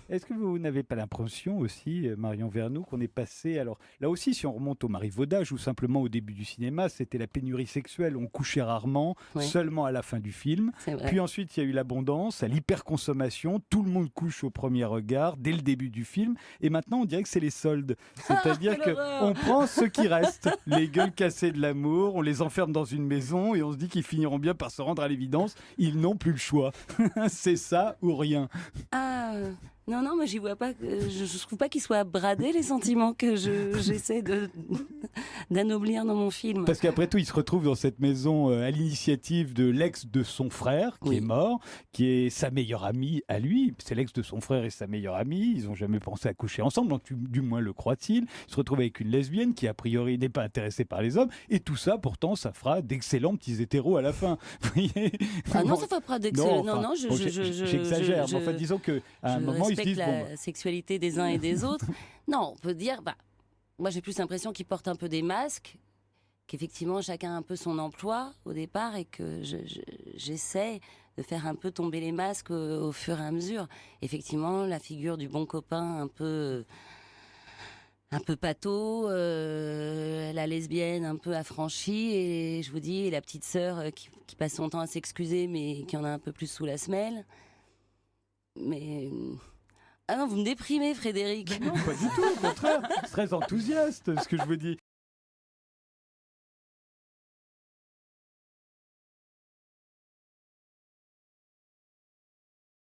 Est-ce que vous n'avez pas l'impression aussi, Marion Vernou, qu'on est passé, alors là aussi, si on remonte au marivaudage ou simplement au début du cinéma, c'était la pénurie sexuelle, on couchait rarement, Oui, seulement à la fin du film. c'est vrai. Puis ensuite, il y a eu l'abondance, l'hyperconsommation, tout le monde couche au premier regard, dès le début du film. Et maintenant, on dirait que c'est les soldes. Ah, C'est-à-dire quelle horreur! qu'on prend ceux qui restent, les gueules cassées de l'amour, on les enferme dans une maison et on se dit qu'ils finiront bien par se rendre à l'évidence, ils n'ont plus le choix. C'est ça ou rien. Ah, non, non, moi j'y vois pas. Je trouve pas qu'ils soient bradés les sentiments que j'essaie de d'anoblir dans mon film. Parce qu'après tout, il se retrouve dans cette maison à l'initiative de l'ex de son frère, qui Oui. est mort, qui est sa meilleure amie à lui. C'est l'ex de son frère et sa meilleure amie. Ils n'ont jamais pensé à coucher ensemble, donc du moins le croit-il. Il se retrouve avec une lesbienne qui, a priori, n'est pas intéressée par les hommes. Et tout ça, pourtant, ça fera d'excellents petits hétéros à la fin. Vous voyez. Ah non, ça fait pas d'excellent. Non, enfin, non, bon, j'exagère. Mais enfin, disons qu'à un je moment, ils se respecte disent, bon, la sexualité des uns et des autres. Non, on peut dire, bah, moi j'ai plus l'impression qu'ils portent un peu des masques, qu'effectivement chacun a un peu son emploi au départ et que j'essaie de faire un peu tomber les masques au fur et à mesure. Effectivement, la figure du bon copain un peu pâteau, la lesbienne un peu affranchie et je vous dis la petite sœur qui passe son temps à s'excuser mais qui en a un peu plus sous la semelle. Mais ah non, vous me déprimez, Frédéric. non, pas du tout, au contraire. Très enthousiaste, ce que je vous dis.